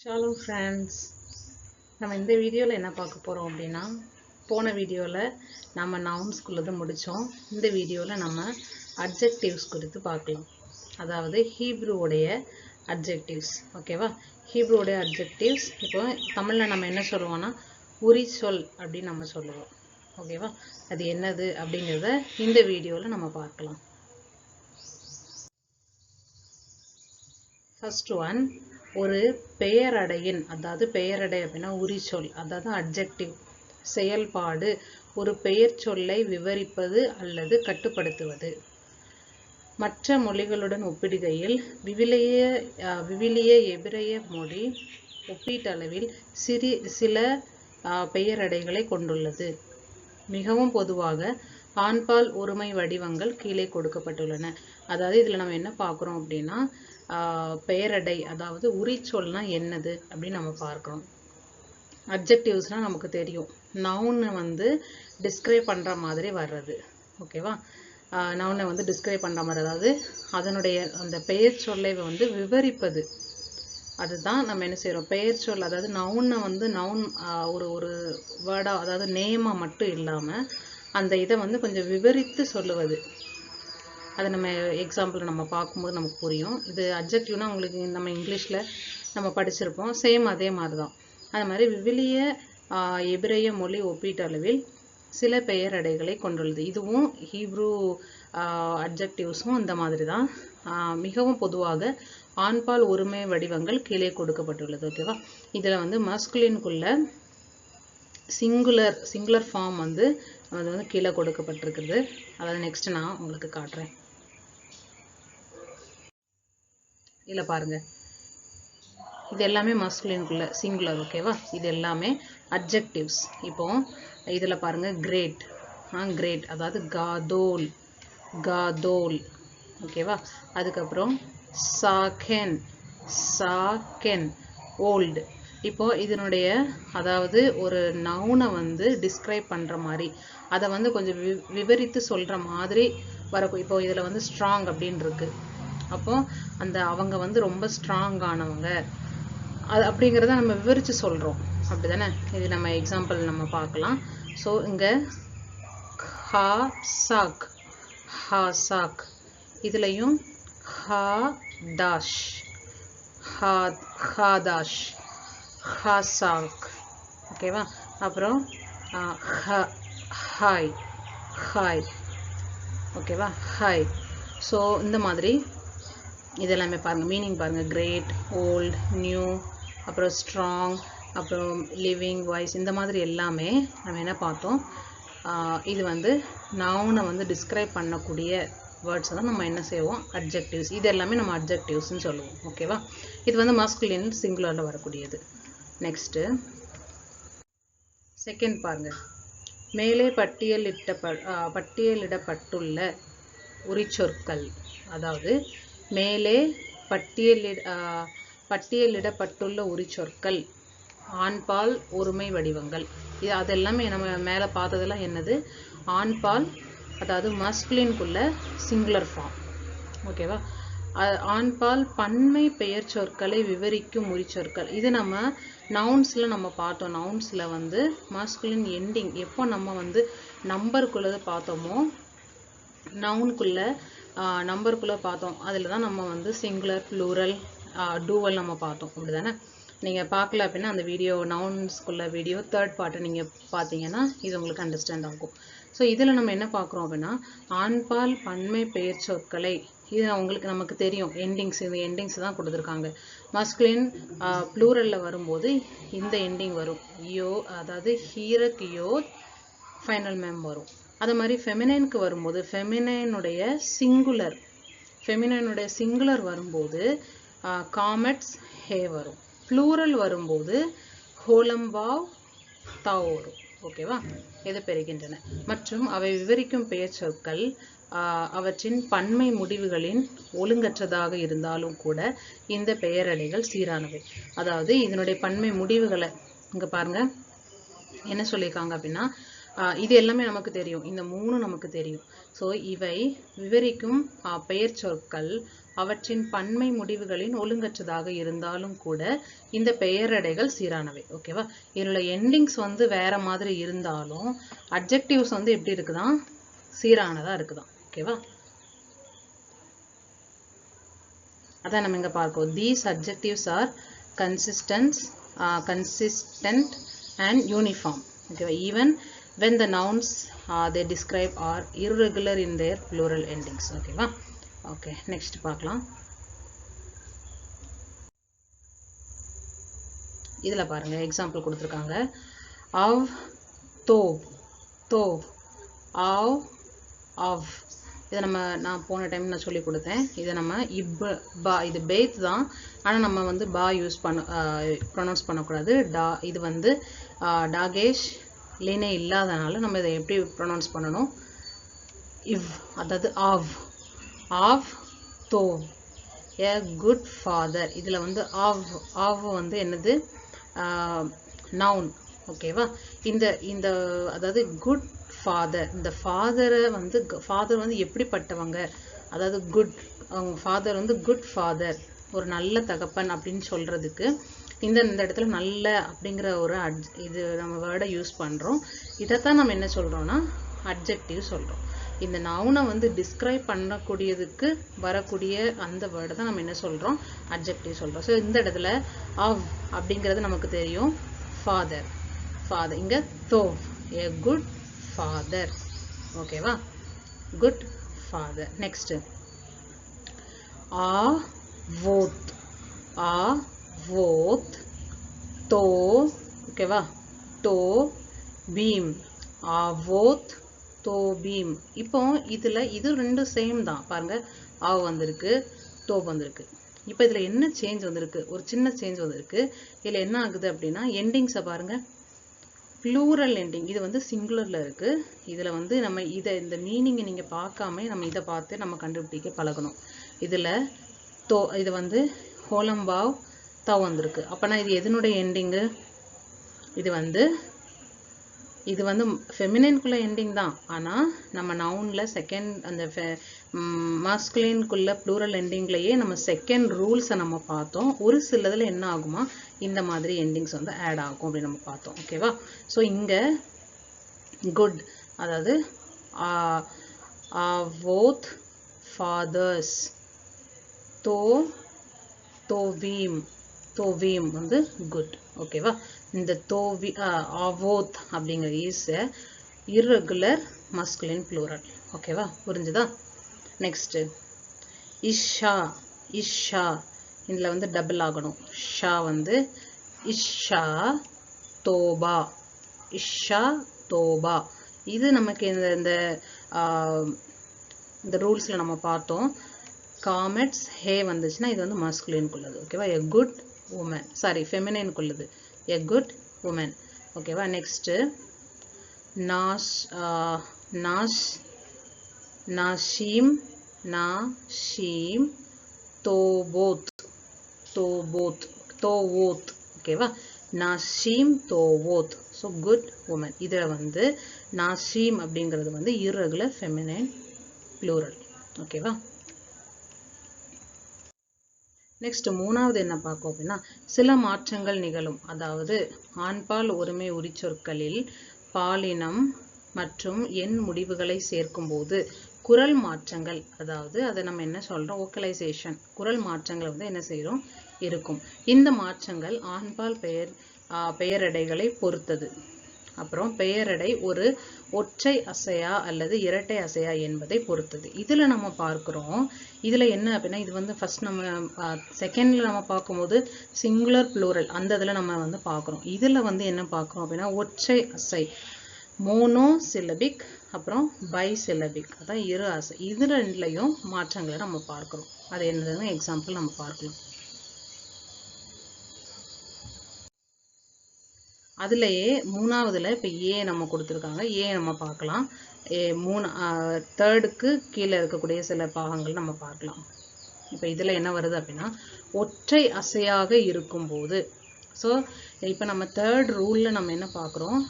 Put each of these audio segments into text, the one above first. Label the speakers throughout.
Speaker 1: Shalom friends, நம்ம இந்த வீடியோவில் என்ன பார்க்க போகிறோம் அப்படின்னா, போன வீடியோவில் நம்ம நவுன்ஸ்குள்ளதை முடித்தோம். இந்த வீடியோவில் நம்ம அட்ஜெக்டிவ்ஸ் குறித்து பார்க்கலாம். அதாவது ஹீப்ரூவுடைய அட்ஜெக்டிவ்ஸ். ஓகேவா? ஹீப்ரூவுடைய அட்ஜெக்டிவ்ஸ் இப்போ தமிழில் நம்ம என்ன சொல்லுவோம்னா உரி சொல் அப்படின்னு நம்ம சொல்லுவோம். ஓகேவா? அது என்னது அப்படிங்கிறத இந்த வீடியோவில் நம்ம பார்க்கலாம். ஃபர்ஸ்ட் ஒன், ஒரு பெயரடையின், அதாவது பெயரடை அப்படின்னா உரிச்சொல், அதாவது அட்ஜெக்டிவ், செயல்பாடு, ஒரு பெயர் சொல்லை விவரிப்பது அல்லது கட்டுப்படுத்துவது. மற்ற மொழிகளுடன் ஒப்பிடுகையில் விவிலிய எபிரேய மொழி ஒப்பீட்டளவில் சில பெயரடைகளை கொண்டுள்ளது. மிகவும் பொதுவாக ஆண்பால் ஒருமை வடிவங்கள் கீழே கொடுக்கப்பட்டுள்ளன. அதாவது இதில் நம்ம என்ன பார்க்குறோம் அப்படின்னா, பெயரடை, அதாவது உரிச்சொல்னா என்னது அப்படின்னு நம்ம பார்க்குறோம். அட்ஜெக்டிவ்ஸ்னால் நமக்கு தெரியும், நவுனை வந்து டிஸ்கிரைப் பண்ணுற மாதிரி வர்றது. ஓகேவா? நவுனை வந்து டிஸ்கிரைப் பண்ணுற மாதிரி, அதாவது அதனுடைய அந்த பெயர் சொல்லை வந்து விவரிப்பது. அதுதான் நம்ம என்ன செய்கிறோம், பெயர் சொல். அதாவது நவுனை வந்து நவுன் ஒரு வேர்டாக, அதாவது நேமாக மட்டும் இல்லாமல் அந்த இதை வந்து கொஞ்சம் விவரித்து சொல்லுவது. அதை நம்ம எக்ஸாம்பிள் நம்ம பார்க்கும்போது நமக்கு புரியும். இது அட்ஜெக்டிவ்னா உங்களுக்கு நம்ம இங்கிலீஷில் நம்ம படிச்சிருப்போம், சேம் அதே மாதிரி தான். அது மாதிரி விவிலிய எபிரேய மொழி ஒப்பீட்டளவில் சில பெயரடைகளை கொண்டுள்ளது. இதுவும் ஹீப்ரூ அட்ஜெக்டிவ்ஸும் இந்த மாதிரி தான். மிகவும் பொதுவாக ஆண்பால் ஒருமை வடிவங்கள் கீழே கொடுக்கப்பட்டுள்ளது. ஓகேவா? இதில் வந்து மஸ்குலின்குள்ள சிங்குலர் ஃபார்ம் வந்து அது வந்து கீழே கொடுக்கப்பட்டிருக்குது. அதாவது நெக்ஸ்ட் நான் உங்களுக்கு காட்டுறேன். இதில் பாருங்க, இது எல்லாமே மஸ்குலின்குள்ள சிங்குலர். ஓகேவா? இது எல்லாமே அட்ஜெக்டிவ்ஸ். இப்போ இதில் பாருங்க, கிரேட், கிரேட், அதாவது காதோல். ஓகேவா? அதுக்கப்புறம் சாக்கென், ஓல்டு. இப்போ இதனுடைய, அதாவது ஒரு நவுனை வந்து டிஸ்கிரைப் பண்ணுற மாதிரி, அதை வந்து கொஞ்சம் விவரித்து சொல்கிற மாதிரி வரக்கும். இப்போ இதில் வந்து ஸ்ட்ராங் அப்படின்னு இருக்கு. அப்போ அந்த அவங்க வந்து ரொம்ப ஸ்ட்ராங்கானவங்க அது அப்படிங்கிறத நம்ம விவரித்து சொல்கிறோம். அப்படி தானே? இது நம்ம எக்ஸாம்பிள் நம்ம பார்க்கலாம். ஸோ இங்கே ஹாசாக், இதுலையும் ஹாசாக். ஓகேவா? அப்புறம் ஹாய். ஓகேவா? ஹாய். ஸோ இந்த மாதிரி இதெல்லாமே பாருங்கள், மீனிங் பாருங்கள். கிரேட், ஓல்ட், நியூ, அப்புறம் ஸ்ட்ராங், அப்புறம் லிவிங், வாய்ஸ், இந்த மாதிரி எல்லாமே நம்ம என்ன பார்த்தோம், இது வந்து நவுனை வந்து டிஸ்கிரைப் பண்ணக்கூடிய வேர்ட்ஸ் தான் நம்ம என்ன செய்வோம், அட்ஜெக்டிவ்ஸ். இது எல்லாமே நம்ம அட்ஜெக்டிவ்ஸ்ன்னு சொல்லுவோம். ஓகேவா? இது வந்து மஸ்குலின் சிங்குலரில் வரக்கூடியது. நெக்ஸ்ட்டு செகண்ட் பாருங்கள், மேலே பட்டியலிடப்பட்டுள்ள உரிச்சொற்கள். அதாவது மேலே பட்டியலிடப்பட்டுள்ள உரிச்சொற்கள் ஆண்பால் ஒருமை வடிவங்கள். இது அதெல்லாமே நம்ம மேலே பார்த்ததெல்லாம் என்னது, ஆண்பால், அதாவது மஸ்குலின்குள்ள சிங்குலர் ஃபார்ம். ஓகேவா? ஆண்பால் பன்மை பெயர் சொற்களை விவரிக்கும் உரிச்சொற்கள். இது நம்ம நவுன்ஸில் நம்ம பார்த்தோம். நவுன்ஸில் வந்து மஸ்குலின் எண்டிங் எப்போ நம்ம வந்து நம்பருக்குள்ளது பார்த்தோமோ, நம்பருக்குள்ளே பார்த்தோம். அதில் தான் நம்ம வந்து சிங்குலர், ப்ளூரல், டூவல் நம்ம பார்த்தோம். அப்படி தானே? நீங்கள் பார்க்கல அப்படின்னா அந்த வீடியோ, நவுன்ஸ்குள்ள வீடியோ 3rd பார்ட்டை நீங்கள் பார்த்தீங்கன்னா இது உங்களுக்கு அண்டர்ஸ்டாண்ட் ஆகும். ஸோ இதில் நம்ம என்ன பார்க்குறோம் அப்படின்னா, ஆண்பால் பன்மை பெயர் சொற்களை, இது நமக்கு தெரியும், இந்த எண்டிங்ஸ் தான் கொடுத்துருக்காங்க. மஸ்குலின் ப்ளூரலில் வரும்போது இந்த எண்டிங் வரும், அதாவது ஹீரக் யோத் ஃபைனல் மேம் வரும். அது மாதிரி ஃபெமினைனுக்கு வரும்போது ஃபெமினைனுடைய சிங்குலர் வரும்போது காமெட்ஸ், ஹே வரும். ப்ளூரல் வரும்போது ஹோலம்பாவ், தாவ் வரும். ஓகேவா? எது பெறுகின்றன. மற்றும் அவை விவரிக்கும் பெயர் சொற்கள் அவற்றின் பன்மை முடிவுகளின் ஒழுங்கற்றதாக இருந்தாலும் கூட இந்த பெயரடைகள் சீரானவை. அதாவது இதனுடைய பன்மை முடிவுகளை இங்கே பாருங்க என்ன சொல்லியிருக்காங்க அப்படின்னா, இது எல்லாமே நமக்கு தெரியும், இந்த 3 நமக்கு தெரியும். ஸோ இவை விவரிக்கும் பெயர் சொற்கள் அவற்றின் பன்மை முடிவுகளின் ஒழுங்கற்றதாக இருந்தாலும் கூட இந்த பெயரடைகள் சீரானவை. ஓகேவா? இதோட எண்டிங்ஸ் வந்து வேற மாதிரி இருந்தாலும் அட்ஜெக்டிவ்ஸ் வந்து எப்படி இருக்குதான்? சீரானதா இருக்குதான். ஓகேவா? அதான் நம்ம இங்க பார்ப்போம். These adjectives are consistent and uniform. Okay, even when the nouns they describe are irregular in their plural endings. Okay va? Okay, next பார்க்கலாம். இதுல பாருங்க எக்ஸாம்பிள் கொடுத்திருக்காங்க. Av, tov, tov, av, av. இதை நான் போன டைம் நான் சொல்லி கொடுத்தேன். இதை நம்ம பா, இது பேத் தான், ஆனால் நம்ம வந்து பா யூஸ் ப்ரொனவுன்ஸ் பண்ணக்கூடாது. இது வந்து டாகேஷ் லினே இல்லாதனால நம்ம இதை எப்படி ப்ரொனவுன்ஸ் பண்ணணும்? இவ், அதாவது ஆவ், ஆவ் தோவ், எ குட் ஃபாதர். இதில் வந்து ஆவ் வந்து என்னது? நவுன். ஓகேவா? இந்த அதாவது குட் ஃபாதர், இந்த ஃபாதரை வந்து ஃபாதர் வந்து எப்படிப்பட்டவங்க, அதாவது குட், அவங்க ஃபாதர் வந்து குட் ஃபாதர், ஒரு நல்ல தகப்பன் அப்படின்னு சொல்றதுக்கு இந்த இடத்துல நல்ல அப்படிங்கிற ஒரு இது நம்ம வேர்டை யூஸ் பண்றோம். இதைத்தான் நம்ம என்ன சொல்றோம்னா அட்ஜெக்டிவ் சொல்றோம். இந்த நவுனை வந்து டிஸ்கிரைப் பண்ணக்கூடியதுக்கு வரக்கூடிய அந்த வேர்டை தான் நம்ம என்ன சொல்றோம்? அட்ஜெக்டிவ் சொல்றோம். ஸோ இந்த இடத்துல ஆவ் அப்படிங்கிறது நமக்கு தெரியும், ஃபாதர், ஃபாதர். இங்க தோவ், a good father. ஓகேவா? good father. next voth, voth, to, ஓகேவா? to beam, voth, to beam. இப்போ இதுல இது ரெண்டும் சேம் தான். பாருங்க, ஆவ் வந்திருக்கு, to வந்திருக்கு. இப்போ இதுல என்ன சேஞ்ச் வந்திருக்கு? ஒரு சின்ன சேஞ்ச் வந்திருக்கு. இதுல என்ன ஆகுது அப்படின்னா எண்டிங்ஸை பாருங்க, ப்ளூரல் எண்டிங். இது வந்து சிங்குலர்ல இருக்கு. இதுல வந்து நம்ம இந்த மீனிங்கை நீங்க பார்க்காம நம்ம இதை பார்த்து நம்ம கண்டுபிடிக்க பழகணும். இதுல இது வந்து ஹோலம்பாவ் தவ் வந்திருக்கு. அப்பனா இது எதனுடைய எண்டிங்கு? இது வந்து ஃபெமினின்குள்ள எண்டிங் தான். ஆனா நம்ம நவுன்ல செகண்ட் அந்த மாஸ்குலின்குள்ள ப்ளூரல் எண்டிங்லயே நம்ம செகண்ட் ரூல்ஸை நம்ம பார்த்தோம். ஒரு சிலதுல என்ன ஆகுமா, இந்த மாதிரி எண்டிங்ஸ் வந்து ஆட் ஆகும் அப்படின்னு நம்ம பார்த்தோம். ஓகேவா? ஸோ இங்க குட், அதாவது both fathers, தோவீம் வந்து குட். ஓகேவா? இந்தavoth அப்படிங்கிறது இஸ் irregular masculine plural. ஓகேவா? புரிஞ்சுதா? நெக்ஸ்ட் இஷா, இஷா. இதுல வந்து டபுள் ஆகணும். ஷா வந்து இஷா தோபா, இஷா தோபா. இது நமக்கு இந்த ரூல்ஸ்ல நம்ம பார்த்தோம். காமெட்ஸ் ஹே வந்துச்சுன்னா இது வந்து மாஸ்குலின்குள்ளது. ஓகேவா? எ குட் உமன், சாரி ஃபெமினின்குள்ளது, எ குட் உமன். ஓகேவா? நெக்ஸ்ட் நாஷீம், தோவோத், ஓகேவா? நாஷீம் தோவோத். So good woman. இதில் வந்து நாஷீம் அப்படிங்கிறது வந்து irregular feminine plural. ஓகேவா? நெக்ஸ்ட் மூணாவது என்ன பார்க்கும் அப்படின்னா சில மாற்றங்கள் நிகழும். அதாவது ஆண்பால் ஒருமை உரிச்சொற்களில் பாலினம் மற்றும் எண் முடிவுகளை சேர்க்கும் போது குரல் மாற்றங்கள், அதாவது அதை நம்ம என்ன சொல்றோம், வோக்கலைசேஷன், குரல் மாற்றங்கள் வந்து என்ன செய்யறோம், இருக்கும். இந்த மாற்றங்கள் ஆண்பால் பெயரடைகளை பொறுத்தது. அப்புறம் பெயரடை ஒரு ஒற்றை அசையா அல்லது இரட்டை அசையா என்பதை பொறுத்தது. இதுல நம்ம பார்க்கிறோம், இதுல என்ன அப்படின்னா இது வந்து ஃபர்ஸ்ட் நம்ம செகண்ட்ல நம்ம பார்க்கும்போது சிங்குலர் ப்ளூரல் அந்த இதுல நம்ம வந்து பார்க்கிறோம். இதுல வந்து என்ன பார்க்கிறோம் அப்படின்னா ஒற்றை அசை, மோனோசிலபிக், அப்புறம் பைசிலபிக், அதான் இரு அசை. இது ரெண்டுலையும் மாற்றங்களை நம்ம பார்க்கிறோம். அது என்னதுன்னு எக்ஸாம்பிள் நம்ம பார்க்கலாம். அதுலயே மூணாவதுல இப்ப ஏ நம்ம கொடுத்துருக்காங்க. ஏ நம்ம பார்க்கலாம். தேர்டுக்கு கீழே இருக்கக்கூடிய சில பாகங்கள் நம்ம பார்க்கலாம். இப்ப இதுல என்ன வருது அப்படின்னா ஒற்றை அசையாக இருக்கும்போது, ஸோ இப்ப நம்ம தேர்ட் ரூல்ல நம்ம என்ன பார்க்கிறோம்,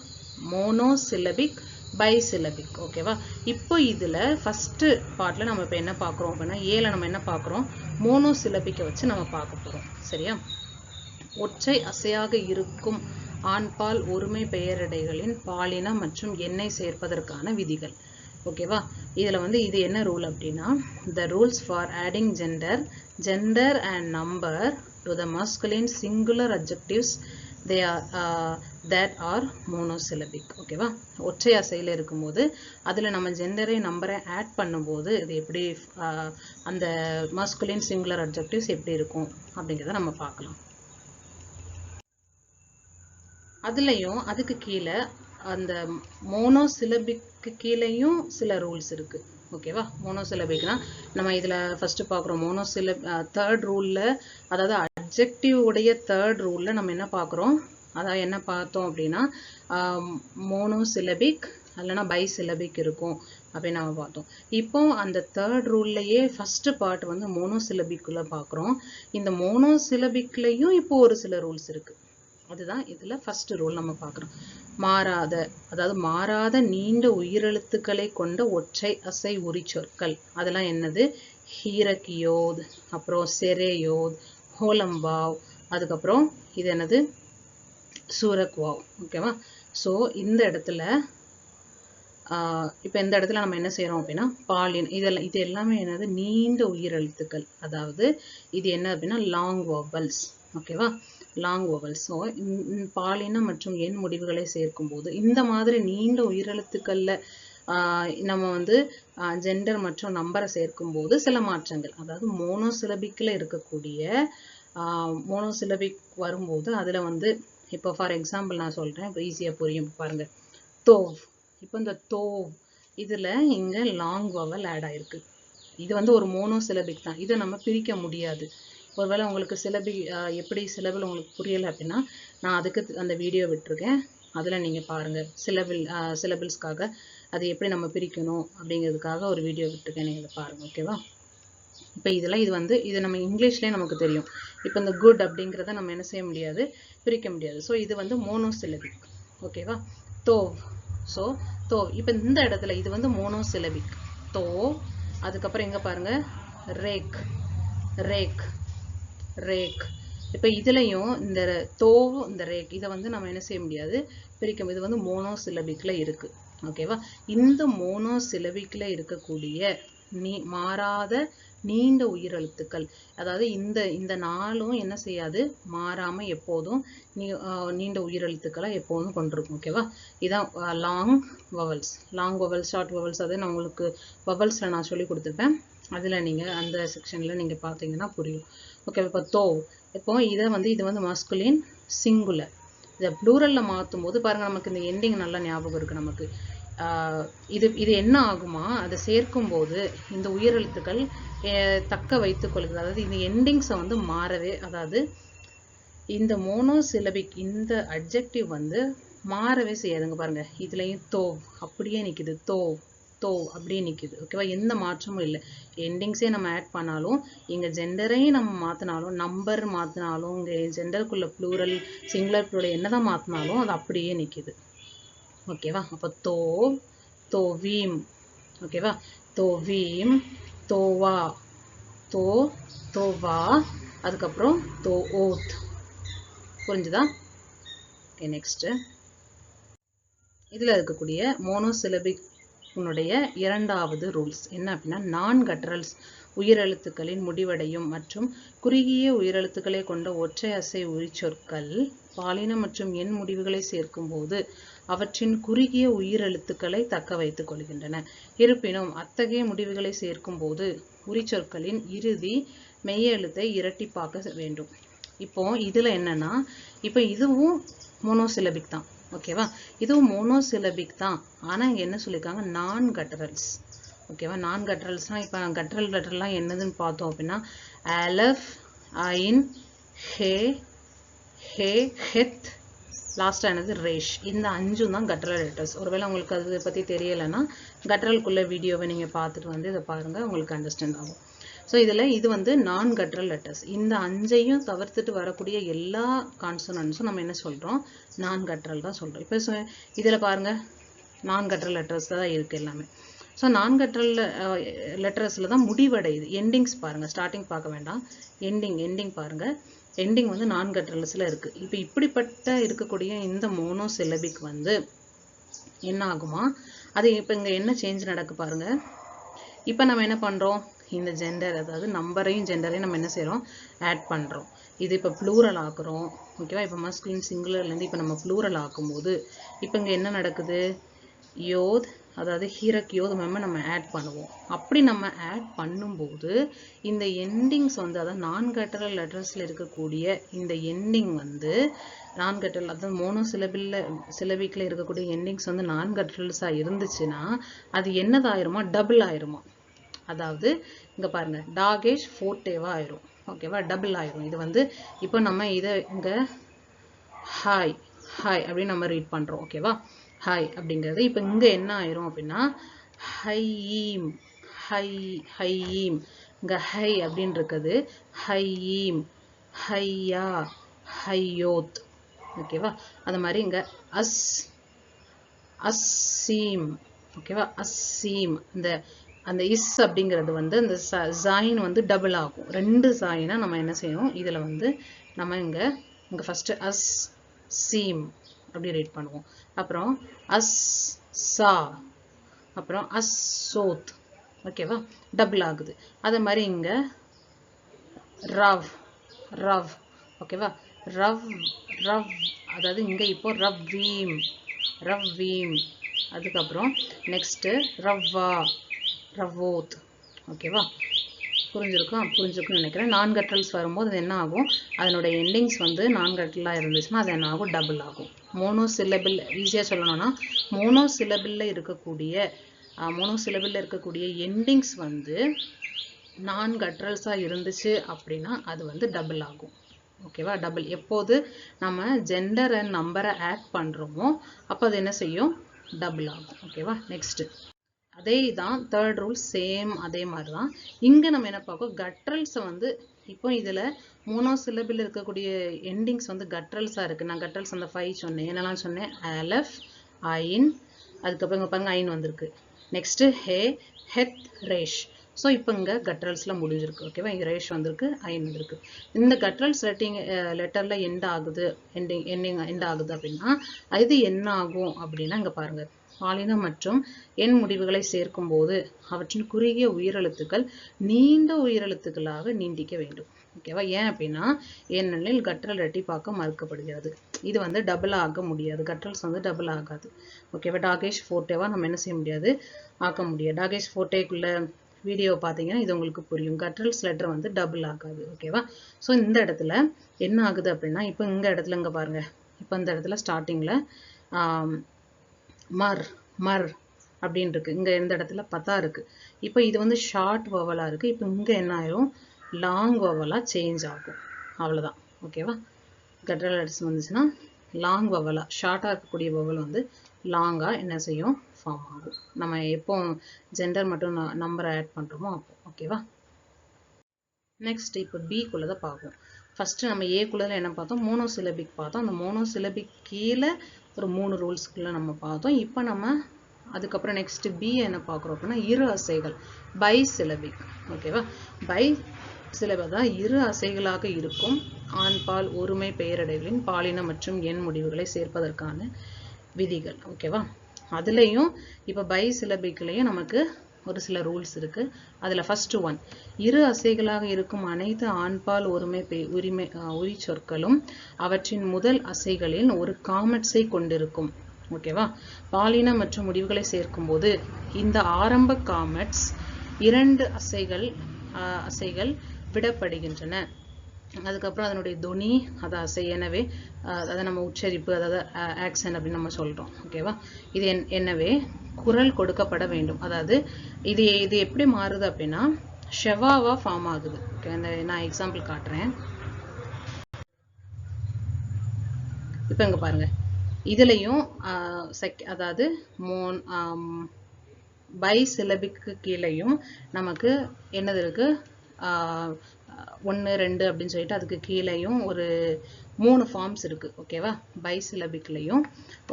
Speaker 1: மோனோசிலபிக் பைசிலபிக். ஓகேவா? இப்போ இதில் ஃபஸ்ட்டு பார்ட்டில் நம்ம இப்போ என்ன பார்க்குறோம் அப்படின்னா ஏல நம்ம என்ன பார்க்குறோம், மோனோசிலபிக்கை வச்சு நம்ம பார்க்க போகிறோம். சரியா? ஒற்றை அசையாக இருக்கும் ஆண்பால் ஒருமை பெயரடைகளின் பாலினம் மற்றும் எண்ணை சேர்ப்பதற்கான விதிகள். ஓகேவா? இதில் வந்து இது என்ன ரூல் அப்படின்னா, the rules for adding gender and number to the masculine singular adjectives they are that are monosyllabic. ஓகேவா? ஒற்றை அசையில் இருக்கும்போது அதில் நம்ம ஜெண்டரை நம்பரை ஆட் பண்ணும்போது இது எப்படி அந்த masculine singular adjectives எப்படி இருக்கும் அப்படிங்கிறத நம்ம பார்க்கலாம். அதுலேயும் அதுக்கு கீழே அந்த மோனோசிலபிக்கு கீழேயும் சில ரூல்ஸ் இருக்கு. ஓகேவா? மோனோசிலபிக்னா நம்ம இதில் ஃபர்ஸ்ட் பார்க்குறோம் தேர்ட் ரூலில், அதாவது அட்ஜெக்டிவ் உடைய தேர்ட் ரூலில் நம்ம என்ன பார்க்குறோம், அதாவது என்ன பார்த்தோம் அப்படின்னா மோனோசிலபிக் இல்லைன்னா பைசிலபிக் இருக்கும் அப்படின்னு நம்ம பார்த்தோம். இப்போ அந்த தேர்ட் ரூல்லையே ஃபர்ஸ்ட் பார்ட் வந்து மோனோசிலபிக்குள்ளே பார்க்குறோம். இந்த மோனோசிலபிக்லையும் இப்போ ஒரு சில ரூல்ஸ் இருக்கு. அதுதான் இதுல ஃபர்ஸ்ட் ரூல் நம்ம பார்க்குறோம். மாறாத நீண்ட உயிரெழுத்துக்களை கொண்ட ஒற்றை அசை உரிச்சொற்கள். அதெல்லாம் என்னது? ஹீரகியோத், அப்புறம் செரேயோத், ஹோலம்பாவ், அதுக்கப்புறம் இது என்னது? சூரக்வாவ். ஓகேவா? ஸோ இந்த இடத்துல இப்போ இந்த இடத்துல நம்ம என்ன செய்யறோம் அப்படின்னா பாலின் இது எல்லாமே என்னது? நீண்ட உயிரெழுத்துக்கள். அதாவது இது என்ன அப்படின்னா லாங் வவல்ஸ். ஓகேவா? Long vowels. ஸோ பாலினம் மற்றும் எண் முடிவுகளை சேர்க்கும் போது இந்த மாதிரி நீண்ட உயிரெழுத்துக்கள்ல நம்ம வந்து ஜெண்டர் மற்றும் நம்பரை சேர்க்கும் போது சில மாற்றங்கள், அதாவது மோனோசிலபிக்ல இருக்கக்கூடிய மோனோசிலபிக் வரும்போது அதுல வந்து இப்போ ஃபார் எக்ஸாம்பிள் நான் சொல்றேன், இப்போ ஈஸியா புரியும். பாருங்க, தோவ். இப்போ இந்த தோவ் இதுல இங்க லாங் வவல் ஆட் ஆயிருக்கு. இது வந்து ஒரு மோனோசிலபிக் தான், இதை நம்ம பிரிக்க முடியாது. ஒருவேளை உங்களுக்கு எப்படி சிலபிள் உங்களுக்கு புரியலை அப்படின்னா நான் அதுக்கு அந்த வீடியோ விட்டுருக்கேன், அதில் நீங்கள் பாருங்கள். சிலபிள்ஸ்க்காக அது எப்படி நம்ம பிரிக்கணும் அப்படிங்கிறதுக்காக ஒரு வீடியோ விட்டுருக்கேன், நீங்கள் அதை பாருங்கள். ஓகேவா? இப்போ இது நம்ம இங்கிலீஷ்லேயே நமக்கு தெரியும். இப்போ இந்த குட் அப்படிங்கிறத நம்ம என்ன செய்ய முடியாது, பிரிக்க முடியாது. ஸோ இது வந்து மோனோசிலபிக். ஓகேவா? தோவ். ஸோ தோவ். இப்போ இந்த இடத்துல இது வந்து மோனோசிலபிக் தோ. அதுக்கப்புறம் எங்கே பாருங்க, ரேக், ரேக், ரேக். இப்போ இதுலையும் இந்த தோவ் இந்த ரேக் இதை வந்து நம்ம என்ன செய்ய முடியாது, பிரிக்க. இது வந்து மோனோசிலபிக்ல இருக்கு. ஓகேவா? இந்த மோனோசிலபிக்ல இருக்கக்கூடிய மாறாத நீண்ட உயிரெழுத்துக்கள், அதாவது இந்த நாளும் என்ன செய்யாது, மாறாம எப்போதும் நீண்ட உயிரெழுத்துக்களை எப்போதும் கொண்டிருக்கும். ஓகேவா? இதான் long vowels. Long vowels, short vowels, அதை நான் உங்களுக்கு வவல்ஸ்ல நான் சொல்லி கொடுத்துருப்பேன். அதுல நீங்க அந்த செக்ஷன்ல நீங்க பாத்தீங்கன்னா புரியும். ஓகே? இப்போ தோவ். இப்போ இது வந்து மாஸ்குலின் சிங்குலர். இதை ப்ளூரல்ல மாற்றும் போது பாருங்க, நமக்கு இந்த எண்டிங் நல்லா ஞாபகம் இருக்கு நமக்கு. இது என்ன ஆகுமா, அதை சேர்க்கும் போது இந்த உயிரெழுத்துக்கள் தக்க வைத்துக் கொள்கிறது. அதாவது இந்த எண்டிங்ஸை வந்து மாறவே, அதாவது இந்த மோனோசிலபிக் இந்த அட்ஜெக்டிவ் வந்து மாறவே செய்யாதுங்க. பாருங்க, இதுலயும் தோவ் அப்படியே நிக்குது, தோவ் தோவ் அப்படியே நிக்குது. ஓகேவா? எந்த மாற்றமும் இல்லை. எண்டிங்ஸே நம்ம ஆட் பண்ணாலும், இங்க ஜெண்டரையும் நம்ம மாத்தினாலும், நம்பர் மாத்தினாலும், இங்க ஜெண்டருக்குள்ள ப்ளூரல் சிங்குலர் ப்ளூரல் என்னதான் மாத்தினாலும் அது அப்படியே நிக்குது. ஓகேவா? அப்போ தோவ், தோவீம். ஓகேவா? தோவீம், தோவா, தோவா, அதுக்கப்புறம் தோஓத். புரிஞ்சுதா? ஓகே, நெக்ஸ்ட் இதுல இருக்கக்கூடிய மோனோசிலபிக் உன்னுடைய இரண்டாவது ரூல்ஸ் என்ன அப்படின்னா, நான்கற்றல்ஸ் உயிரெழுத்துக்களின் முடிவடையும் மற்றும் குறுகிய உயிரெழுத்துக்களை கொண்ட ஒற்றை அசை உரிச்சொற்கள் பாலினம் மற்றும் எண் முடிவுகளை சேர்க்கும் போது அவற்றின் குறுகிய உயிரெழுத்துக்களை தக்க வைத்துக் கொள்கின்றன. இருப்பினும் அத்தகைய முடிவுகளை சேர்க்கும் போது உரிச்சொற்களின் இறுதி மெய்யெழுத்தை இரட்டிப்பாக்க வேண்டும். இப்போ இதுல என்னன்னா, இப்போ இதுவும் மோனோசிலபிக் தான். ஓகேவா? இதுவும் மோனோசிலபிக் தான். ஆனா இங்க என்ன சொல்லியிருக்காங்க, நான் கட்டரல்ஸ். ஓகேவா? நான் கட்டரல்ஸ்னா இப்போ கட்டரல் லெட்டர்லாம் என்னதுன்னு பார்த்தோம் அப்படின்னா அலஃப், ஐன், ஹே, ஹே, ஹெத், லாஸ்டா என்னது ரேஷ். இந்த 5 தான் கட்டரல் லெட்டர்ஸ். ஒருவேளை உங்களுக்கு அதை பத்தி தெரியலைன்னா கட்டரலுக்குள்ள வீடியோவை நீங்க பார்த்துட்டு வந்து இதை பாருங்க, உங்களுக்கு அண்டர்ஸ்டாண்ட் ஆகும். ஸோ இது வந்து நான் கட்டரல் லெட்டர்ஸ். இந்த 5ஐயும் தவிர்த்துட்டு வரக்கூடிய எல்லா கான்சனன்ஸும் நம்ம என்ன சொல்றோம், நான் கட்டரல் தான் சொல்றோம். இப்போ இதுல பாருங்க, நான் கற்றல் லெட்டர்ஸ் தான் இருக்கு எல்லாமே. ஸோ நான் கற்றல் லெட்டர்ஸில் தான் முடிவடையுது. எண்டிங்ஸ் பாருங்கள், ஸ்டார்டிங் பார்க்க வேண்டாம், எண்டிங் பாருங்கள். எண்டிங் வந்து நான் கற்றல்ஸில் இருக்குது. இப்போ இப்படிப்பட்ட இருக்கக்கூடிய இந்த மோனோசிலபிக் வந்து என்ன ஆகுமா, அது இப்போ இங்கே என்ன சேஞ்ச் நடக்கு பாருங்கள். இப்போ நம்ம என்ன பண்ணுறோம், இந்த ஜெண்டர், அதாவது நம்பரையும் ஜெண்டரையும் நம்ம என்ன செய்கிறோம், ஆட் பண்ணுறோம். இது இப்போ ப்ளூரல் ஆக்குறோம். ஓகேவா, இப்போ மஸ்குலின் சிங்குலர்லேருந்து இப்போ நம்ம ப்ளூரல் ஆக்கும்போது இப்போ இங்கே என்ன நடக்குது, யோத், அதாவது ஹீரக் யோத் நம்ம ஆட் பண்ணுவோம். அப்படி நம்ம ஆட் பண்ணும்போது இந்த எண்டிங்ஸ் வந்து, அதாவது நான் கற்றல் லெட்டர்ஸில் இருக்கக்கூடிய இந்த எண்டிங் வந்து நான் கற்றல், அதாவது சிலபிக்கில் இருக்கக்கூடிய எண்டிங்ஸ் வந்து நான் கற்றல்ஸாக இருந்துச்சுன்னா அது என்னதாயிருமா, டபுள் ஆயிருமா. அதாவது இங்கே பாருங்க, டாகேஷ் ஃபோர்டேவா ஆயிரும். ஓகேவா, டபுள் ஆயிரும். இது வந்து இப்போ நம்ம இதை இங்கே ஹாய் அப்படின்னு நம்ம ரீட் பண்ணுறோம். ஓகேவா, ஹாய் அப்படிங்கிறது இப்போ இங்கே என்ன ஆயிரும் அப்படின்னா ஹையீம், ஹையீம், இங்கே ஹை அப்படின்னு இருக்குது, ஹையீம், ஹையா, ஹையோத். ஓகேவா, அது மாதிரி இங்கே அஸ்ஸீம். ஓகேவா, அஸ்ஸீம், அந்த இஸ் அப்படிங்கிறது வந்து அந்த ஜாயின் வந்து டபுள் ஆகும். 2 ஜாயினா நம்ம என்ன செய்யணும், இதில் வந்து நம்ம இங்கே ஃபஸ்ட்டு அஸ் சீம் அப்படி ரீட் பண்ணுவோம். அப்புறம் அஸ் சா, அப்புறம் அஸ் சோத். ஓகேவா, டபுள் ஆகுது. அதே மாதிரி இங்கே ரவ், ஓகேவா, ரவ், அதாவது இங்கே இப்போ ரவ்வீம், அதுக்கப்புறம் நெக்ஸ்ட்டு ரவ்வா, ரவோத். ஓகேவா, புரிஞ்சிருக்குன்னு நினைக்கிறேன். நான் கற்றல்ஸ் வரும்போது அது என்ன ஆகும், அதனோட எண்டிங்ஸ் வந்து நான் கற்றலாக இருந்துச்சுன்னா அது என்ன ஆகும், டபுள் ஆகும். மோனோசிலபிள், ஈஸியாக சொல்லணும்னா மோனோசிலபிளில் இருக்கக்கூடிய எண்டிங்ஸ் வந்து நான் கற்றல்ஸாக இருந்துச்சு அப்படின்னா அது வந்து டபுள் ஆகும். ஓகேவா, டபுள் எப்போது நம்ம ஜெண்டர் அண்ட் நம்பரை ஆட் பண்ணுறோமோ அப்போ அது என்ன செய்யும், டபுள் ஆகும். ஓகேவா, நெக்ஸ்ட்டு அதே தான் தேர்ட் ரூல், சேம் அதே மாதிரி தான். இங்கே நம்ம என்ன பார்க்கோம், கட்ரல்ஸை வந்து இப்போ இதில் மோனோசிலபிள் இருக்கக்கூடிய எண்டிங்ஸ் வந்து கட்ரல்ஸாக இருக்குது. நான் கட்ரல்ஸ் அந்த 5 சொன்னேன், என்னெல்லாம் சொன்னேன், அலஃப், ஐன், அதுக்கப்புறம் இங்கே பாருங்க ஐன் வந்திருக்கு, நெக்ஸ்ட்டு ஹே, ஹெத், ரேஷ். ஸோ இப்போ இங்கே கட்ரல்ஸில் முடிஞ்சிருக்கு. ஓகேவா, இங்கே ரேஷ் வந்திருக்கு, ஐன் வந்திருக்கு. இந்த கட்ரல்ஸ் லெட்டரில் எண்ட் ஆகுது, எண்ட் ஆகுது அப்படின்னா இது என்ன ஆகும் அப்படின்னா இங்கே பாருங்கள், பாலின மற்றும் எண் முடிவுகளை சேர்க்கும் போது அவற்றின் குறுகிய உயிரெழுத்துக்கள் நீண்ட உயிரெழுத்துக்களாக நீண்டிக்க வேண்டும். ஓகேவா, ஏன் அப்படின்னா ஏனெனில் கற்றல் இரட்டிப்பாக்க மறுக்கப்படுகிறது. இது வந்து டபுள் ஆக முடியாது, கற்றல்ஸ் வந்து டபுள் ஆகாது. ஓகேவா, டாகேஷ் ஃபோர்டேவா நம்ம என்ன செய்ய முடியாது, ஆக்க முடியாது. டாகேஷ் ஃபோர்டேக்குள்ள வீடியோ பார்த்தீங்கன்னா இது உங்களுக்கு புரியும். கட்ரல்ஸ் லெட்டர் வந்து டபுள் ஆகாது. ஓகேவா, ஸோ இந்த இடத்துல என்ன ஆகுது அப்படின்னா இப்போ இந்த இடத்துல இங்கே பாருங்க, இப்போ இந்த இடத்துல ஸ்டார்டிங்கில் மர் அப்படின்னு இருக்கு, இங்கே இந்த இடத்துல பத்தா இருக்கு. இப்போ இது வந்து ஷார்ட் வவலாக இருக்கு, இப்போ இங்கே என்ன ஆயிரும், லாங் வவலாக சேஞ்ச் ஆகும். அவ்வளோதான். ஓகேவா, கட்ரல் லெட்டர்ஸ் வந்துச்சுன்னா லாங் வவலா, ஷார்ட்டாக இருக்கக்கூடிய வவல் வந்து லாங்காக என்ன செய்யும், ஃபார்ம் ஆகும். நம்ம எப்போ ஜெண்டர் மட்டும் நம்பரை ஆட் பண்ணுறோமோ அப்போ. ஓகேவா, நெக்ஸ்ட் இப்போ பிக்குள்ளே தான் பார்ப்போம். ஃபஸ்ட்டு நம்ம ஏக்குள்ளே என்ன பார்த்தோம், மோனோசிலபிக் பார்த்தோம். அந்த மோனோசிலபிக் கீழே ஒரு 3 ரூல்ஸ்க்குள்ளே நம்ம பார்த்தோம். இப்போ நம்ம அதுக்கப்புறம் நெக்ஸ்ட் பி என்ன பார்க்குறோம் அப்படின்னா இரு அசைகள், பை சிலபிக். ஓகேவா, பை சிலபிக் தான் இரு அசைகளாக இருக்கும் ஆண்பால் ஒருமை பெயரடைகளின் பாலின மற்றும் எண் முடிவுகளை சேர்ப்பதற்கான விதிகள். ஓகேவா, அதுலேயும் இப்போ பை சிலபிக்லேயும் நமக்கு ஒரு சில ரூல்ஸ் இருக்கு. அதில் ஃபர்ஸ்ட் ஒன், இரு அசைகளாக இருக்கும் அனைத்து ஆண்பால் உரி சொற்களும் அவற்றின் முதல் அசைகளில் ஒரு காமெட்ஸை கொண்டிருக்கும். ஓகேவா, பாலின மற்றும் முடிவுகளை சேர்க்கும் போது இந்த ஆரம்ப காமெட்ஸ் 2 அசைகள் விடப்படுகின்றன. அதுக்கப்புறம் அதனுடைய துணி, அதை அசை, எனவே அதை நம்ம உச்சரிப்பு, அதாவது ஆக்சன் அப்படின்னு நம்ம சொல்கிறோம். ஓகேவா, இது எனவே குரல் கொடுக்கப்பட வேண்டும். அதாவது இது எப்படி மாறுது அப்படின்னா ஷெவாவா ஃபார்ம் ஆகுது. ஓகே, நான் எக்ஸாம்பிள் காட்டுறேன். இப்போ இங்கே பாருங்க, இதுலையும் அதாவது பை சிலபிக்கு கீழேயும் நமக்கு என்னது இருக்கு, 1 2 அப்படின்னு சொல்லிட்டு அதுக்கு கீழேயும் ஒரு 3 ஃபார்ம்ஸ் இருக்கு. ஓகேவா, பை சிலபிக்லையும்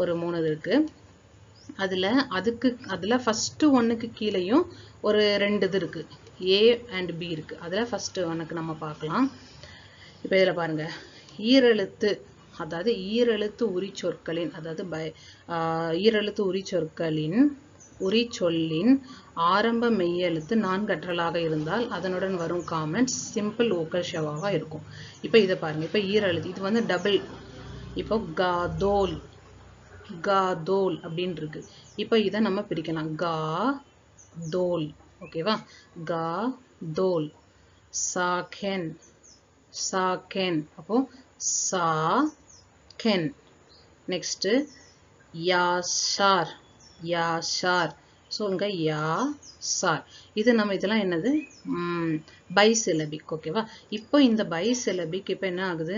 Speaker 1: ஒரு 3 இருக்கு. அதுல ஃபர்ஸ்ட் ஒன்னுக்கு கீழேயும் ஒரு 2 இது இருக்கு, A and B இருக்கு. அதுல ஃபர்ஸ்ட் ஒன்னுக்கு நம்ம பார்க்கலாம். இப்போ இதுல பாருங்க, ஈரெழுத்து அதாவது ஈரெழுத்து உரிச்சொற்களின் அதாவது ஈரெழுத்து உரிச்சொல்லின் ஆரம்ப மெய்யெழுத்து நான்கற்றலாக இருந்தால் அதனுடன் வரும் காமெண்ட்ஸ் சிம்பிள் ஓக்கல் ஷெவாவா இருக்கும். இப்போ இதை பாருங்க, இப்போ ஈரெழுத்து இது வந்து டபுள். இப்போ காதோல் காதோல் அப்படின்னு இருக்கு. இப்போ இதை நம்ம பிரிக்கலாம், கா தோல். ஓகேவா? கா தோல். சாகென் சாகென், அப்போ சா கென். நெக்ஸ்ட் யாஷார் யாஷார். ஸோ இங்க யா சார். இது நம்ம இதெல்லாம் என்னது, பைசிலபிக். ஓகேவா? இப்போ இந்த பைசிலபிக் இப்போ என்ன ஆகுது,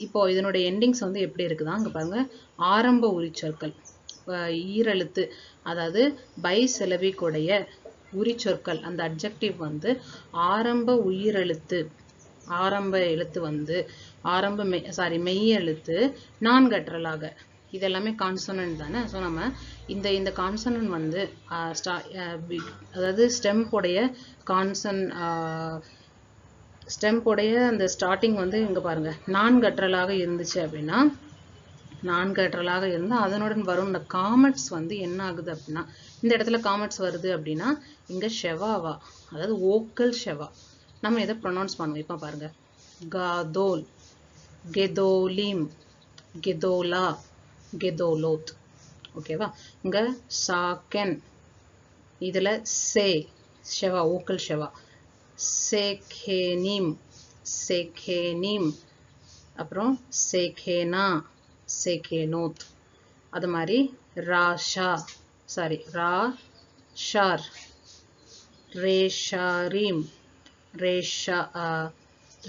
Speaker 1: இப்போ இதனுடைய எண்டிங்ஸ் வந்து எப்படி இருக்குதா, அங்க பாருங்க, ஆரம்ப உரிச்சொற்கள் ஈரெழுத்து அதாவது பைசிலபிக் உடைய உரிச்சொற்கள் அந்த அட்ஜெக்டிவ் வந்து ஆரம்ப எழுத்து வந்து மெய் எழுத்து நான்கற்றலாக. இது எல்லாமே கான்சனன்ட் தானே. ஸோ நம்ம இந்த கான்சனன்ட் வந்து அதாவது ஸ்டெம்போடைய அந்த ஸ்டார்டிங் வந்து இங்க பாருங்க நான்கற்றலாக இருந்துச்சு அப்படின்னா, நான்கற்றலாக இருந்தால் அதனுடன் வரும் இந்த காமெட்ஸ் வந்து என்ன ஆகுது அப்படின்னா, இந்த இடத்துல காமெட்ஸ் வருது அப்படின்னா இங்க ஷெவாவா அதாவது ஓக்கல் ஷெவா நம்ம இதை ப்ரொனவுன்ஸ் பண்ணுவோம். இப்போ பாருங்க, காதோல், கெதோலிம், கெதோலா, கெதோலோத். ஓகேவா? இங்க சாக்கென், இதுல சே ஷெவா ஓக்கல் ஷெவா, சேகேனிம் சேகேனிம், அப்புறம் சேகேனா சேகேனோத். அது மாதிரி ராஷார், ரேஷாரிம்,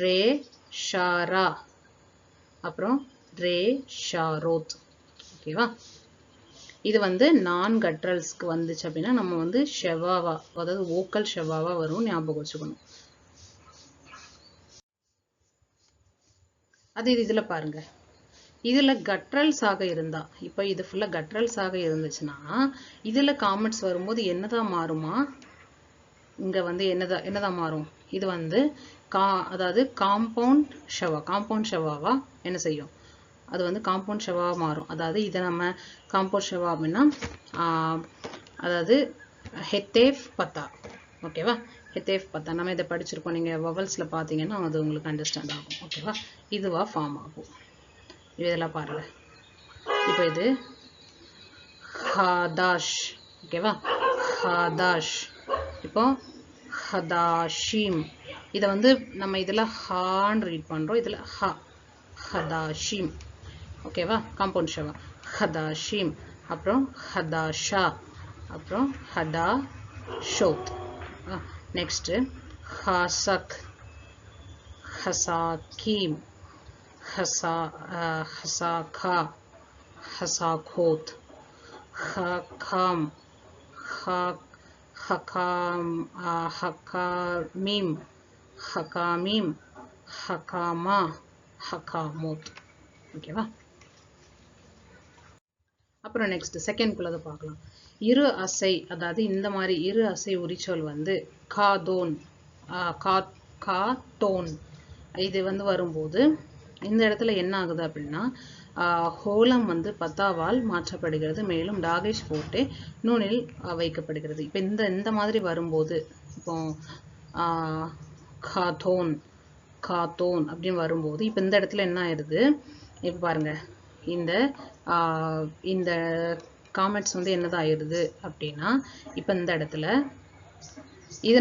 Speaker 1: ரேஷாரா, அப்புறம் ரேஷாரோத். ஓகேவா? இது வந்து நான்கற்றல்ஸ்க்கு வந்துச்சு அப்படின்னா நம்ம வந்து ஷெவாவா அதாவது ஓக்கல் ஷெவாவா வரும், ஞாபகம் வச்சுக்கணும். அது இதுல பாருங்க, இதுல கட்ரல்ஸ் ஆக இருந்தா, இப்ப இது ஃபுல்லா கட்ரல்ஸ் ஆக இருந்துச்சுன்னா இதுல காமெண்ட்ஸ் வரும்போது என்னதான் மாறுமா, இங்க வந்து என்னதான் மாறும், இது வந்து அதாவது காம்பவுண்ட் ஷெவாவா என்ன செய்யும், அது வந்து காம்பவுண்ட் ஷெவா மாறும். அதாவது இதை நம்ம காம்பவுண்ட் ஷெவா அப்படின்னா அதாவது ஹெத்தேஃப் பத்தா. ஓகேவா? ஹெத்தேஃப் பத்தா நம்ம இதை படிச்சிருக்கோம், நீங்க வவல்ஸ்ல பாத்தீங்கன்னா அது உங்களுக்கு அண்டர்ஸ்டாண்ட் ஆகும். ஓகேவா? இதுவா ஃபார்ம் ஆகும். இதெல்லாம் பாருங்க, இப்போ இது ஹதாஷ். ஓகேவா? ஹதாஷ். இப்போ ஹதாஷிம். இதை வந்து நம்ம இதுல ஹான்னு ரீட் பண்றோம், இதுல ஹதாஷிம். ஓகேவா? காம்பவுண்ட் ஷெவா ஹதாஷிம். அப்புறம் ஹதாஷா, அப்புறம் ஹதாஷோத். நெக்ஸ்ட் ஹாசக், ஹசாக்கீம், ஹசாகா, ஹசாகோத், ஹகாம், ஹகாமீம், ஹகாமீம், ஹகாமா, ஹகாமோத். ஓகேவா? அப்புறம் நெக்ஸ்ட் செகண்ட் குள்ளதை பார்க்கலாம். இரு அசை அதாவது இந்த மாதிரி இரு அசை உரிச்சொல் வந்து காதோன், காட்டோன் இது வந்து வரும்போது இந்த இடத்துல என்ன ஆகுது அப்படின்னா ஹோலம் வந்து பத்தாவால் மாற்றப்படுகிறது, மேலும் டாகேஷ் போட்டு நூனில் வைக்கப்படுகிறது. இப்போ இந்த மாதிரி வரும்போது இப்போ காதோன் காத்தோன் அப்படின்னு வரும்போது இப்போ இந்த இடத்துல என்ன ஆயிடுது, இப்போ பாருங்க இந்த காமெண்ட்ஸ் வந்து என்னதான் ஆயிடுது அப்படின்னா, இப்போ இந்த இடத்துல இது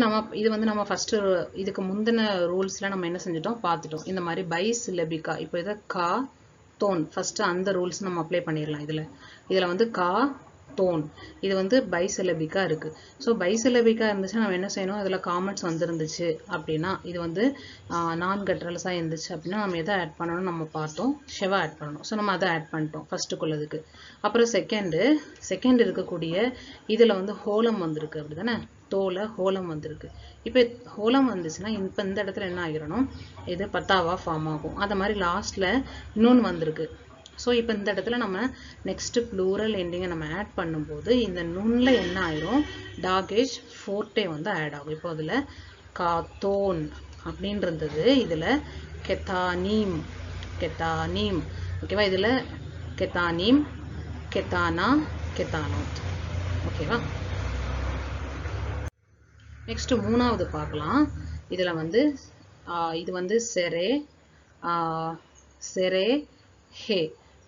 Speaker 1: வந்து நம்ம ஃபர்ஸ்ட் இதுக்கு முந்தின ரூல்ஸ்ல நம்ம என்ன செஞ்சிட்டோம் பார்த்துட்டோம். இந்த மாதிரி பைசிலபிக்கா இப்போ இதை கா தோன் ஃபர்ஸ்ட் அந்த ரூல்ஸ் நம்ம அப்ளை பண்ணிடலாம். இதுல வந்து கா தோன் இது வந்து பைசிலபிக்கா இருக்கு. ஸோ பைசிலபிக்கா இருந்துச்சுன்னா நம்ம என்ன செய்யணும், இதுல காமெண்ட்ஸ் வந்துருந்துச்சு அப்படின்னா இது வந்து நான்கற்றல்ஸா இருந்துச்சு அப்படின்னா நம்ம எதை ஆட் பண்ணணும் நம்ம பார்த்தோம், ஷெவா ஆட் பண்ணணும். ஸோ நம்ம அதை ஆட் பண்ணிட்டோம் ஃபர்ஸ்ட்டுக்குள்ளதுக்கு. அப்புறம் செகண்ட் இருக்கக்கூடிய இதுல வந்து ஹோலம் வந்திருக்கு அப்படிதானே, தோல ஹோலம் வந்திருக்கு. இப்போ ஹோலம் வந்துச்சுன்னா இப்போ இந்த இடத்துல என்ன ஆகிடணும், இது பத்தாவா ஃபார்ம் ஆகும். அந்த மாதிரி லாஸ்ட்ல நூன் வந்திருக்கு, ஸோ இப்போ இந்த இடத்துல நம்ம நெக்ஸ்ட் ப்ளூரல் எண்டிங்கை நம்ம ஆட் பண்ணும்போது இந்த நுண்ல என்ன ஆயிரும், டாகேஷ் ஃபோர்டே வந்து ஆட் ஆகும். இப்போ அதில் காத்தோன் அப்படின்னு இருந்தது, இதில் கெத்தானீம் கெத்தானீம் ஓகேவா. இதில் கெத்தானீம் கெத்தானா கெத்தானோத் ஓகேவா. நெக்ஸ்ட் மூணாவது பார்க்கலாம். இதில் வந்து இது வந்து செரே செரே ஹே,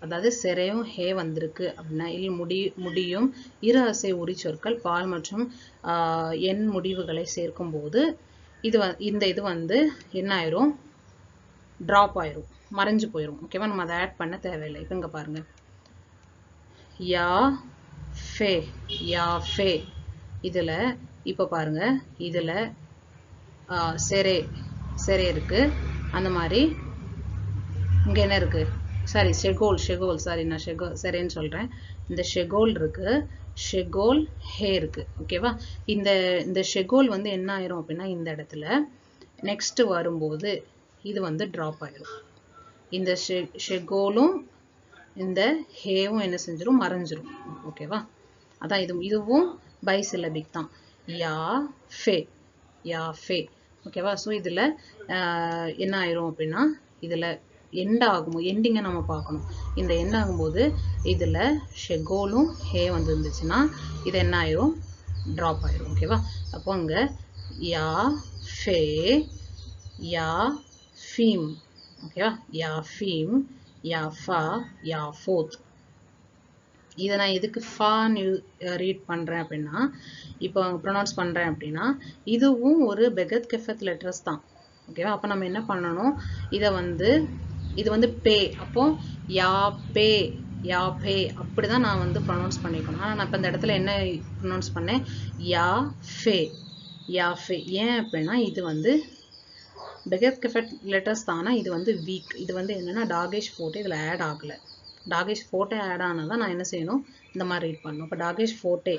Speaker 1: அதாவது செரையும் ஹே வந்திருக்கு அப்படின்னா முடியும் இரு அசை உரி சொற்கள் பால் மற்றும் எண் முடிவுகளை சேர்க்கும் போது இந்த இது வந்து என்ன ஆயிரும், ட்ராப் ஆயிரும், மறைஞ்சு போயிடும் ஓகேவா. நம்ம அதை ஆட் பண்ண தேவையில்லை. இப்போ இங்கே பாருங்க, யா ஃபே யா ஃபே, இதில் இப்போ பாருங்க இதில் செரே செரே இருக்கு, அந்த மாதிரி இங்கே என்ன இருக்கு, சாரி ஷெகோல் ஷெகோல் சாரி நான் செரேன்னு சொல்கிறேன். இந்த ஷெகோல் இருக்கு, ஷெகோல் ஹே இருக்கு ஓகேவா. இந்த ஷெகோல் வந்து என்ன ஆயிரும் அப்படின்னா இந்த இடத்துல நெக்ஸ்ட் வரும்போது இது வந்து ட்ராப் ஆயிரும். இந்த ஷெகோலும் இந்த ஹேவும் என்ன செஞ்சிடும், மறைஞ்சிரும் ஓகேவா. அதான் இதுவும் பைசிலபிக் தான், யா ஃபே யா ஃபே ஓகேவா. ஸோ இதில் என்ன ஆயிரும் அப்படின்னா இதில் எண்ட் ஆகும், எண்டிங்கை நம்ம பார்க்கணும். இந்த எண்ட் ஆகும்போது இதில் ஷெகோலும் ஹே வந்து இருந்துச்சுன்னா இது என்ன ஆயிரும், ட்ராப் ஆயிரும் ஓகேவா. அப்போ அங்கே யா ஃபே யா ஃபீம் ஓகேவா, யா ஃபீம் யா ஃபா யா ஃபோத். இதை நான் எதுக்கு ஃபான்னு ரீட் பண்ணுறேன் அப்படின்னா, இப்போ ப்ரொனவுன்ஸ் பண்ணுறேன் அப்படின்னா இதுவும் ஒரு பெகத் கெஃபத் லெட்டர்ஸ் தான் ஓகேவா. அப்போ நம்ம என்ன பண்ணணும், இது வந்து பே, அப்போ யா பே யா பே அப்படி தான் நான் வந்து ப்ரொனவுன்ஸ் பண்ணிக்கணும். ஆனால் நான் இப்போ இந்த இடத்துல என்ன ப்ரொனவுன்ஸ் பண்ணேன், யா ஃபே யா ஃபே. ஏன் அப்படின்னா இது வந்து பெகத் கெஃபட் லெட்டர்ஸ் தானா, இது வந்து வீக், இது வந்து என்னென்னா டாகேஷ் ஃபோர்டே இதில் ஆட் ஆகலை. டாகேஷ் ஃபோர்டே ஆட் ஆனால் தான் நான் என்ன செய்யணும், இந்த மாதிரி ரீட் பண்ணணும். இப்போ டாகேஷ் ஃபோர்டே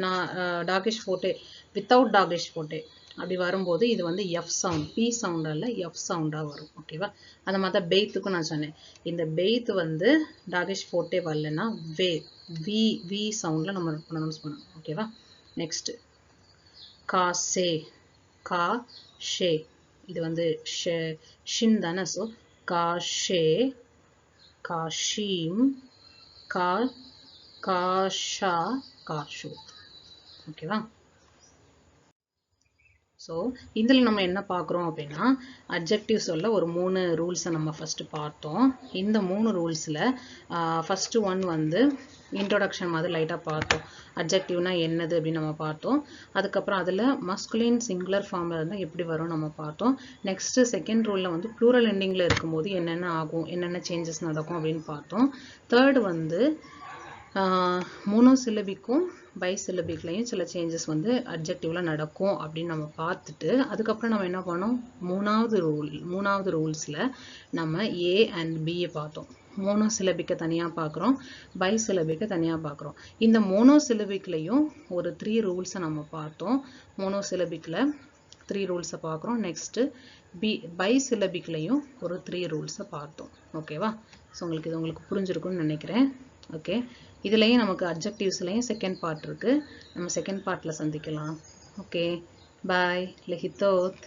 Speaker 1: நான் டாகேஷ் ஃபோர்டே வித்தவுட் டாகேஷ் ஃபோர்டே அப்படி வரும்போது இது வந்து எஃப் சவுண்ட், பி சவுண்டால் எஃப் சவுண்டாக வரும் ஓகேவா. அந்த மாதிரி தான் பெய்த்துக்கும் நான் சொன்னேன், இந்த பெய்த் வந்து டாகேஷ் ஃபோர்டே வரலன்னா வி சவுண்டில் நம்ம ப்ரொனவுன்ஸ் பண்ணணும் ஓகேவா. நெக்ஸ்ட் கா சே கா ஷே, இது வந்து ஷின் தானே. ஸோ கா ஷே காஷீம் காஷா காஷூத் ஓகேவா. ஸோ இதில் நம்ம என்ன பார்க்குறோம் அப்படின்னா அட்ஜெக்டிவ் சொல்ல ஒரு 3 ரூல்ஸை நம்ம ஃபஸ்ட்டு பார்த்தோம். இந்த 3 ரூல்ஸில் ஃபஸ்ட்டு ஒன் வந்து இன்ட்ரோடக்ஷன் மாதிரி லைட்டாக பார்த்தோம், அட்ஜெக்டிவ்னா என்னது அப்படின்னு நம்ம பார்த்தோம். அதுக்கப்புறம் அதில் மஸ்குலின் சிங்குலர் ஃபார்மில் இருந்தால் எப்படி வரும் நம்ம பார்த்தோம். நெக்ஸ்ட்டு செகண்ட் ரூலில் வந்து ப்ளூரல் எண்டிங்கில் இருக்கும்போது என்னென்ன ஆகும், என்னென்ன சேஞ்சஸ் நடக்கும் அப்படின்னு பார்த்தோம். தேர்டு வந்து மோனோசிலபிக்கும் பைசிலபிக்லையும் சில சேஞ்சஸ் வந்து அட்ஜெக்டிவில் நடக்கும் அப்படின்னு நம்ம பார்த்துட்டு அதுக்கப்புறம் நம்ம என்ன பண்ணோம், மூணாவது ரூல்ஸில் நம்ம ஏ அண்ட் பியை பார்த்தோம். மோனோசிலபிக்கை தனியாக பார்க்குறோம், பைசிலபிக்கை தனியாக பார்க்குறோம். இந்த மோனோசிலபிக்லையும் ஒரு 3 ரூல்ஸை நம்ம பார்த்தோம். மோனோசிலபிக்கில் 3 ரூல்ஸை பார்க்குறோம். நெக்ஸ்ட்டு பைசிலபிக்லையும் ஒரு 3 ரூல்ஸை பார்த்தோம் ஓகேவா. ஸோ உங்களுக்கு புரிஞ்சிருக்கும்னு நினைக்கிறேன். ஓகே, இதுலேயும் நமக்கு அட்ஜெக்டிவ்ஸ்லேயும் செகண்ட் பார்ட் இருக்குது, நம்ம செகண்ட் பார்ட்டில் சந்திக்கலாம். Okay bye லெஹித்தோத்.